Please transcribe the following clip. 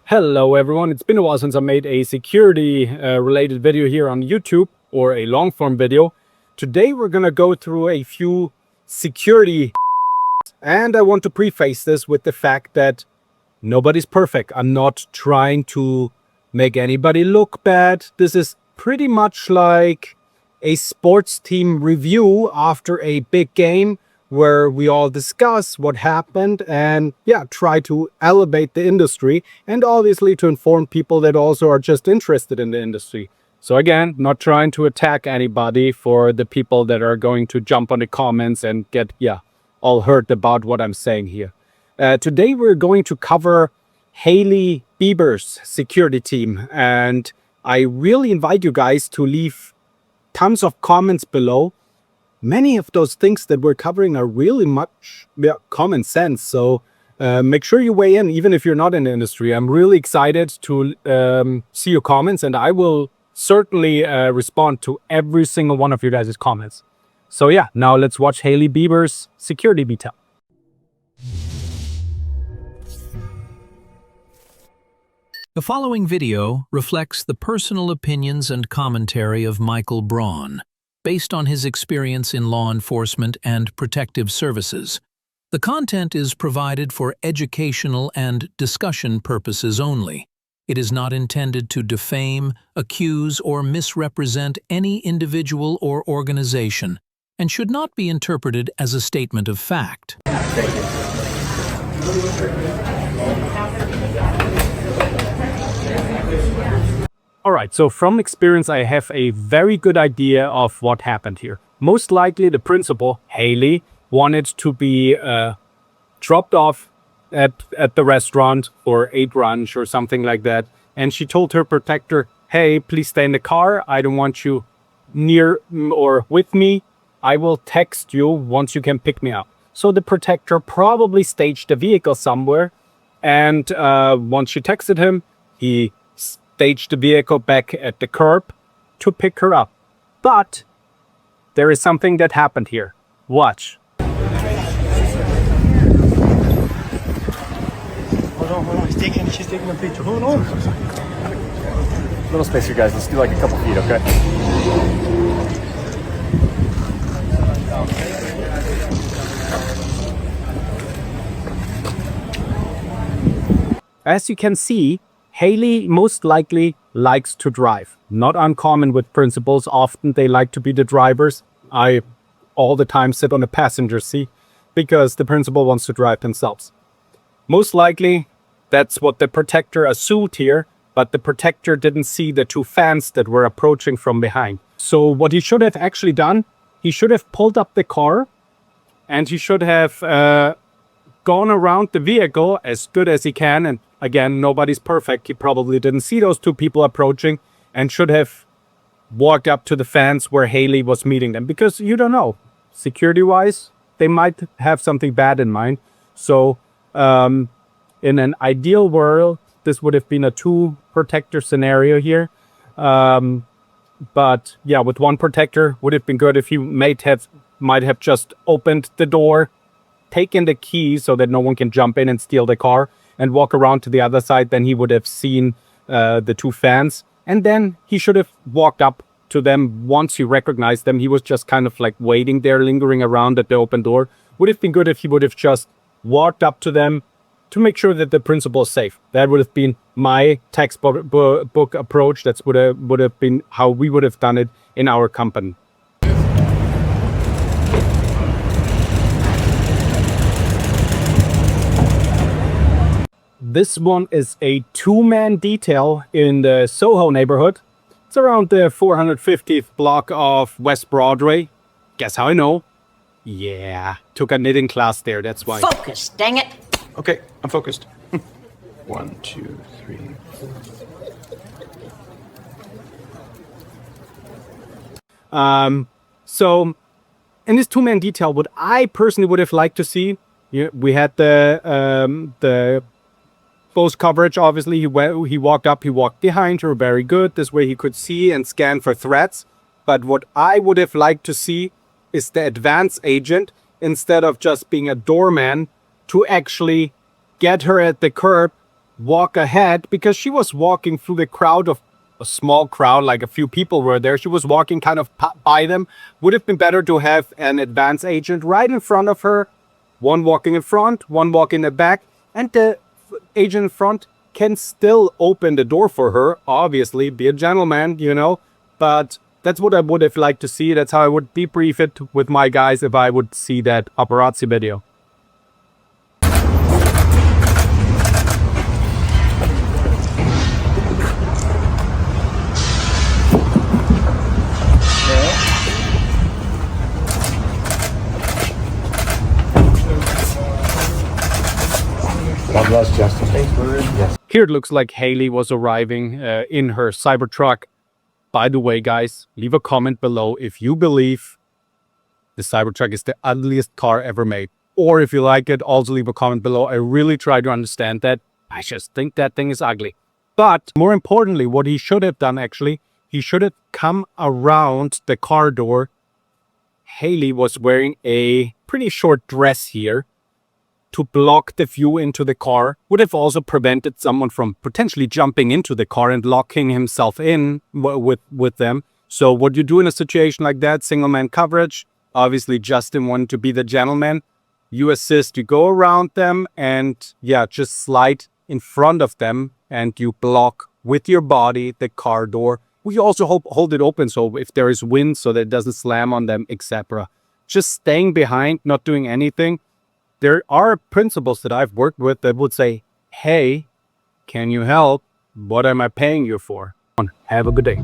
Hello everyone, it's been a while since I made a security related video here on YouTube or a long form video. Today we're gonna go through a few security and I want to preface this with the fact that nobody's perfect. I'm not trying to make anybody look bad. This is pretty much like a sports team review after a big game where we all discuss what happened and try to elevate the industry and obviously to inform people that also are just interested in the industry. So again, not trying to attack anybody for the people that are going to jump on the comments and get all hurt about what I'm saying here. Today we're going to cover Hailey Bieber's security team, and I really invite you guys to leave tons of comments below. Many of those things that we're covering are really much common sense. So make sure you weigh in, even if you're not in the industry. I'm really excited to see your comments, and I will certainly respond to every single one of you guys' comments. So now let's watch Hailey Bieber's security detail. The following video reflects the personal opinions and commentary of Michael Braun, based on his experience in law enforcement and protective services. The content is provided for educational and discussion purposes only. It is not intended to defame, accuse, or misrepresent any individual or organization, and should not be interpreted as a statement of fact. Thank you. Alright, so from experience I have a very good idea of what happened here. Most likely the principal, Hailey, wanted to be dropped off at the restaurant for a brunch or something like that. And she told her protector, hey, please stay in the car. I don't want you near or with me. I will text you once you can pick me up. So the protector probably staged the vehicle somewhere. And once she texted him, he staged the vehicle back at the curb to pick her up. But there is something that happened here. Watch. Hold on. She's taking a picture. Hold on. Little space here, guys. Let's do like a couple feet, okay? As you can see, Hailey most likely likes to drive. Not uncommon with principals. Often they like to be the drivers. I all the time sit on the passenger seat because the principal wants to drive themselves. Most likely, that's what the protector assumed here, but the protector didn't see the two fans that were approaching from behind. So what he should have actually done, he should have pulled up the car and he should have gone around the vehicle as good as he can. And again, nobody's perfect. He probably didn't see those two people approaching and should have walked up to the fence where Hailey was meeting them, because you don't know. Security-wise, they might have something bad in mind. So in an ideal world, this would have been a two-protector scenario here. But with one protector, would have been good if he might have just opened the door, taken the key so that no one can jump in and steal the car, and walk around to the other side. Then he would have seen the two fans, and then he should have walked up to them once he recognized them. He was just kind of like waiting there, lingering around at the open door. Would have been good if he would have just walked up to them to make sure that the principal is safe. That would have been my textbook approach. That would have been how we would have done it in our company. This one is a two-man detail in the Soho neighborhood. It's around the 450th block of West Broadway. Guess how I know? Yeah, took a knitting class there, that's why. Focus, dang it. Okay, I'm focused. 1, 2, 3, 4. So in this two-man detail, what I personally would have liked to see, we had the post coverage. Obviously, he walked up, he walked behind her, very good. This way he could see and scan for threats. But what I would have liked to see is the advance agent, instead of just being a doorman, to actually get her at the curb, walk ahead because she was walking through the crowd of a small crowd, like a few people were there. She was walking kind of by them. Would have been better to have an advance agent right in front of her, one walking in front, one walking in the back, and the agent in front can still open the door for her, obviously, be a gentleman, you know, but that's what I would have liked to see. That's how I would debrief it with my guys if I would see that paparazzi video. God bless Justin. Thanks, brother. Yes. Here it looks like Hailey was arriving in her Cybertruck. By the way, guys, leave a comment below if you believe the Cybertruck is the ugliest car ever made. Or if you like it, also leave a comment below. I really try to understand that. I just think that thing is ugly. But more importantly, what he should have done actually, he should have come around the car door. Hailey was wearing a pretty short dress here to block the view into the car. Would have also prevented someone from potentially jumping into the car and locking himself in with them. So what you do in a situation like that, single man coverage, obviously Justin wanted to be the gentleman. You assist, you go around them and yeah, just slide in front of them and you block with your body the car door. We also hold it open so if there is wind so that it doesn't slam on them, etc. Just staying behind, not doing anything. There are principals that I've worked with that would say, hey, can you help? What am I paying you for? Have a good day.